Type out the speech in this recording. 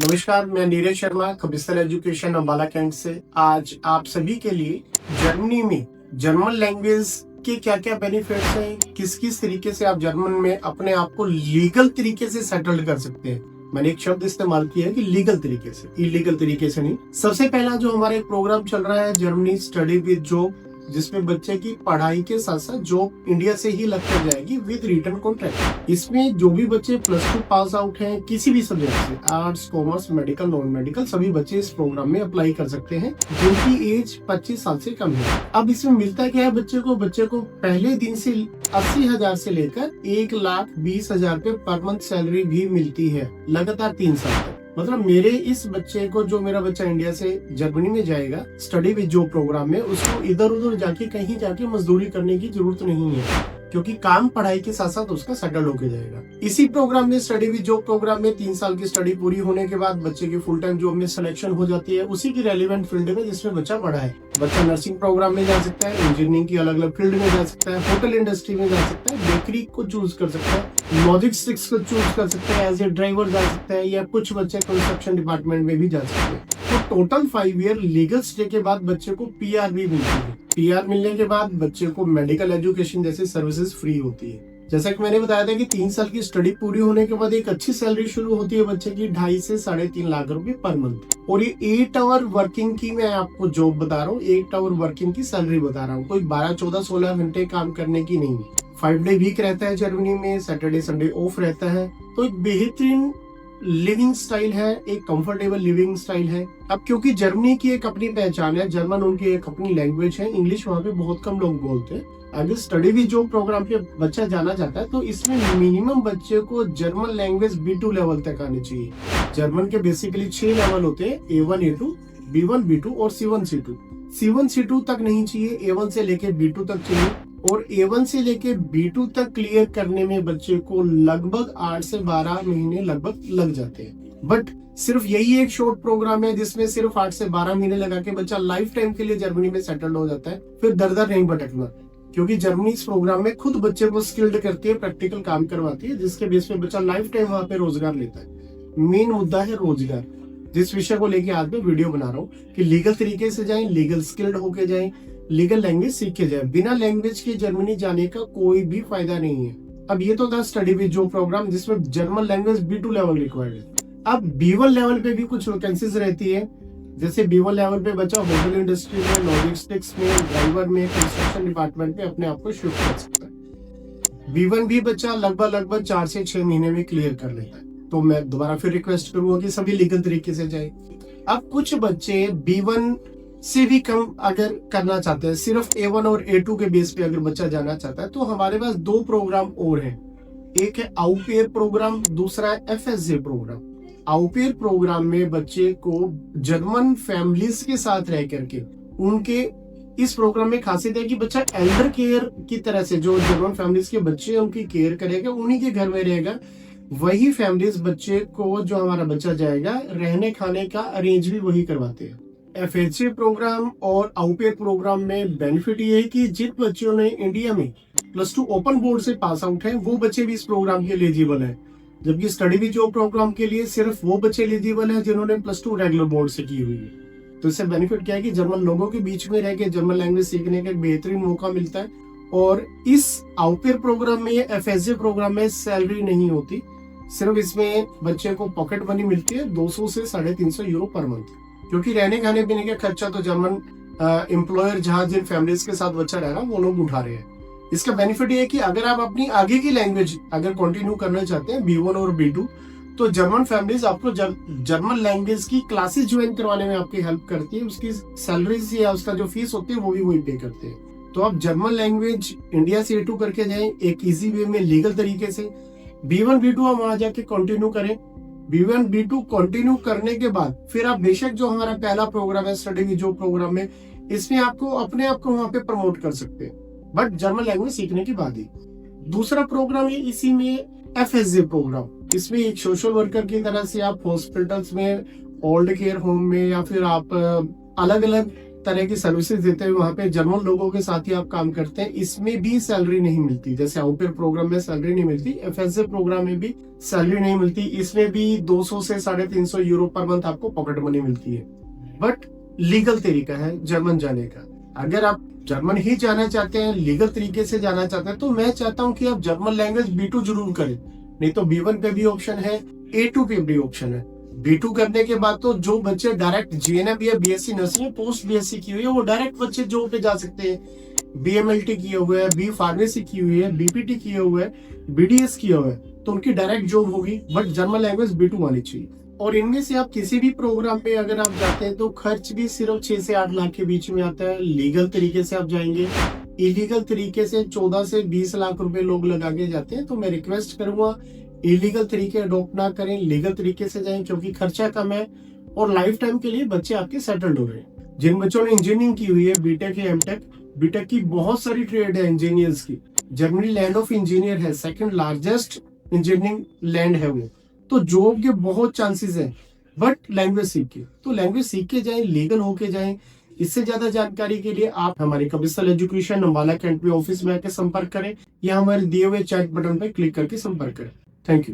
नमस्कार, मैं Neeraj Sharma खबिस्तर education Ambala cantt से। आज आप सभी के लिए जर्मनी में जर्मन लैंग्वेज के क्या क्या बेनिफिट्स हैं, किस किस तरीके से आप जर्मन में अपने आप को लीगल तरीके से सेटल्ड कर सकते हैं। मैंने एक शब्द इस्तेमाल किया है कि लीगल तरीके से, इलीगल तरीके से नहीं। सबसे पहला जो हमारा एक प्रोग्राम चल रहा है जर्मनी स्टडी विद जॉब, जिसमें बच्चे की पढ़ाई के साथ साथ जॉब इंडिया से ही लग कर जाएगी विद रिटर्न कॉन्ट्रैक्ट। इसमें जो भी बच्चे +2 पास आउट हैं किसी भी सब्जेक्ट से, arts, commerce, medical, non medical, सभी बच्चे इस प्रोग्राम में अप्लाई कर सकते हैं जिनकी एज 25 साल से कम है। अब इसमें मिलता क्या है बच्चे को पहले दिन से 80,000 से लेकर 1,20,000 पे पर मंथ सैलरी भी मिलती है लगातार 3 साल तक। मतलब मेरे इस बच्चे को, जो मेरा बच्चा इंडिया से जर्मनी में जाएगा स्टडी विद जॉब प्रोग्राम में, उसको इधर उधर जाके कहीं जाके मजदूरी करने की जरूरत नहीं है, क्योंकि काम पढ़ाई के साथ साथ उसका सेटल होके जाएगा। इसी प्रोग्राम में, स्टडी विद जॉब प्रोग्राम में 3 साल की स्टडी पूरी होने के बाद बच्चे की फुल टाइम जॉब में सिलेक्शन हो जाती है उसी की रेलिवेंट फील्ड में जिसमें बच्चा पढ़ा है। बच्चा नर्सिंग प्रोग्राम में जा सकता है, इंजीनियरिंग की अलग अलग फील्ड में जा सकता है, होटल इंडस्ट्री में जा सकता है, बेकरी को चूज कर सकता है, लॉजिस्टिक्स को चूज कर सकता है, एज ए ड्राइवर जा सकता है, या कुछ बच्चे कंस्ट्रक्शन डिपार्टमेंट में भी जा सकते हैं। तो टोटल 5 ईयर लीगल स्टे के बाद बच्चे को PR भी मिलती है। PR मिलने के बाद बच्चे को मेडिकल एजुकेशन जैसी सर्विसेज फ्री होती है। जैसा कि मैंने बताया था कि 3 साल की स्टडी पूरी होने के बाद एक अच्छी सैलरी शुरू होती है बच्चे की, 2.5 से 3.5 लाख रुपए पर मंथ। और ये 8 आवर वर्किंग की मैं आपको जॉब बता रहा हूँ, 8 आवर वर्किंग की सैलरी बता रहा हूँ, कोई 12, 14, 16 घंटे काम करने की नहीं। 5 डे वीक रहता है जर्मनी में, सैटरडे संडे ऑफ रहता है। तो एक बेहतरीन लिविंग स्टाइल है, एक कंफर्टेबल लिविंग स्टाइल है। अब क्योंकि जर्मनी की एक अपनी पहचान है, जर्मन उनकी एक अपनी लैंग्वेज है, इंग्लिश वहाँ पे बहुत कम लोग बोलते हैं। अगर स्टडी विद जॉब प्रोग्राम पे बच्चा जाना चाहता है तो इसमें मिनिमम बच्चे को जर्मन लैंग्वेज B2 लेवल तक आनी चाहिए। जर्मन के बेसिकली 6 लेवल होते हैं, A1, A2, B1, B2 और C1, C2। C1, C2 तक नहीं चाहिए, A1 से लेके B2 तक चाहिए। और A1 से लेके B2 तक क्लियर करने में बच्चे को लगभग 8 से 12 महीने लगभग लग जाते हैं। बट सिर्फ यही एक शॉर्ट प्रोग्राम है जिसमें सिर्फ 8 से 12 महीने लगा के बच्चा लाइफ टाइम के लिए जर्मनी में सेटल्ड हो जाता है। फिर दर दर नहीं भटकना, क्योंकि जर्मनी इस प्रोग्राम में खुद बच्चे को स्किल्ड करती है, प्रैक्टिकल काम करवाती है, जिसके बेस पे बच्चा लाइफ टाइम वहाँ पे रोजगार लेता है। मेन मुद्दा है रोजगार, जिस विषय को लेके आज मैं वीडियो बना रहा हूँ कि लीगल तरीके से जाएं, लीगल स्किल्ड होके जाएं, लीगल लैंग्वेज सीख के जाए। बिना लैंग्वेज के जर्मनी जाने का कोई भी फायदा नहीं है। अब ये तो था स्टडी विद जॉब प्रोग्राम जिसमें German language B2 level required है। अब B1 लेवल पे भी कुछ वैकेंसीज रहती है। जैसे B1 लेवल पे बच्चा होटल इंडस्ट्री में, लॉजिस्टिक्स में, ड्राइवर में, कंस्ट्रक्शन डिपार्टमेंट में अपने आप को शिफ्ट कर सकता है। B1 भी बच्चा लगभग 4 से 6 महीने में क्लियर कर लेता है। तो मैं दोबारा फिर रिक्वेस्ट करूंगा कि सभी लीगल तरीके से जाए। अब कुछ बच्चे B1 से भी कम अगर करना चाहते हैं, सिर्फ A1 और A2 के बेस पे अगर बच्चा जाना चाहता है, तो हमारे पास 2 प्रोग्राम और हैं। एक है आउपेयर प्रोग्राम, दूसरा है FSJ प्रोग्राम। आउपेयर प्रोग्राम में बच्चे को जर्मन फैमिलीज के साथ रह करके, उनके इस प्रोग्राम में खासियत है कि बच्चा एल्डर केयर की तरह से, जो जर्मन फैमिलीज के बच्चे उनकी केयर करेगा, उन्हीं के घर में रहेगा। वही फैमिलीज बच्चे को, जो हमारा बच्चा जाएगा, रहने खाने का अरेंज भी वही करवाते हैं। FSJ प्रोग्राम और आउपेयर प्रोग्राम में बेनिफिट ये है कि जिन बच्चों ने इंडिया में +2 ओपन बोर्ड से पास आउट हैं, वो बच्चे भी इस प्रोग्राम के लिए एलिजिबल हैं। जबकि स्टडी विद जॉब प्रोग्राम के लिए सिर्फ वो बच्चे एलिजिबल हैं जिन्होंने +2 रेगुलर बोर्ड से की हुई है। तो इससे बेनिफिट क्या है कि जर्मन लोगों के बीच में रह के जर्मन लैंग्वेज सीखने का एक बेहतरीन मौका मिलता है। और इस आउपेयर प्रोग्राम में, FSJ प्रोग्राम में सैलरी नहीं होती, सिर्फ इसमें बच्चे को पॉकेट मनी मिलती है 200 से 350 यूरो पर मंथ। क्योंकि रहने खाने पीने का खर्चा तो जर्मन एम्प्लॉयर, जहां जिन फैमिलीज के साथ बच्चा रह रहा है वो लोग उठा रहे हैं। इसका बेनिफिट ये है कि अगर आप अपनी आगे की लैंग्वेज अगर कंटिन्यू करना चाहते हैं, B1 और B2, तो जर्मन फैमिलीज आपको जर्मन लैंग्वेज की क्लासेस ज्वाइन करवाने में आपकी हेल्प करती है। उसकी सैलरीज या उसका जो फीस होती है वो भी वही पे करते हैं। तो आप जर्मन लैंग्वेज इंडिया से A2 करके जाएं एक इजी वे में, लीगल तरीके से। B1 B2 हम वहां जाके कंटिन्यू करें। B1 B2 कंटिन्यू करने के बाद फिर आप बेशक जो हमारा पहला प्रोग्राम है स्टडी विद जॉब प्रोग्राम में, इसमें आपको अपने आप को वहां पे प्रमोट कर सकते हैं, बट जर्मन लैंग्वेज सीखने के बाद ही। दूसरा प्रोग्राम है इसी में FSJ प्रोग्राम। इसमें एक सोशल वर्कर की तरह से आप हॉस्पिटल्स में, ओल्ड केयर होम में, या फिर आप अलग अलग तरह की सर्विसेज देते हैं, वहाँ पे जर्मन लोगों के साथ ही आप काम करते हैं, इसमें भी सैलरी नहीं मिलती। जैसे आउपेयर प्रोग्राम में सैलरी नहीं मिलती, एफएसए प्रोग्राम में भी सैलरी नहीं मिलती। इसमें भी 200 से 350 यूरो पर मंथ आपको पॉकेट मनी मिलती है। बट लीगल तरीका है जर्मन जाने का। अगर आप जर्मन ही जाना चाहते हैं, लीगल तरीके से जाना चाहते हैं, तो मैं चाहता हूँ कि आप जर्मन लैंग्वेज B2 जरूर करें। नहीं तो B1 पे भी ऑप्शन है, A2 पे भी ऑप्शन है। B2 करने के बाद तो जो बच्चे डायरेक्ट GNM या BSc नर्सिंग में पोस्ट BSc की हुई है, वो डायरेक्ट बच्चे जॉब पे जा सकते हैं। BMLT किए हुए है, B फार्मेसी की हुई है, BPT किए हुए है, BDS किया हुआ है, तो उनकी डायरेक्ट जॉब होगी। बट जर्मन लैंग्वेज B2 आनी चाहिए। और इनमें से आप किसी भी प्रोग्राम पे अगर आप जाते हैं तो खर्च भी सिर्फ 6 से 8 लाख के बीच में आता है। लीगल तरीके से आप जाएंगे, इलीगल तरीके से 14 से 20 लाख रुपए लोग लगा के जाते हैं। तो मैं रिक्वेस्ट करूंगा इलीगल तरीके अडॉप्ट ना करें, लीगल तरीके से जाएं, क्योंकि खर्चा कम है और लाइफ टाइम के लिए बच्चे आपके सेटल्ड हो रहे हैं। जिन बच्चों ने इंजीनियरिंग की हुई है, बीटेक या एमटेक, बीटेक की बहुत सारी ट्रेड है इंजीनियर्स की। जर्मनी लैंड ऑफ इंजीनियर है, सेकंड लार्जेस्ट इंजीनियरिंग लैंड है वो। तो जॉब के बहुत चांसेस हैं, बट लैंग्वेज सीख के, तो लैंग्वेज सीख के जाएं, लीगल होके जाएं। इससे ज्यादा जानकारी के लिए आप हमारे कबिस्तान एजुकेशन अम्बाला कैंट में ऑफिस में आकर संपर्क करें या हमारे दिए हुए चैट बटन पर क्लिक करके संपर्क करें। Thank you.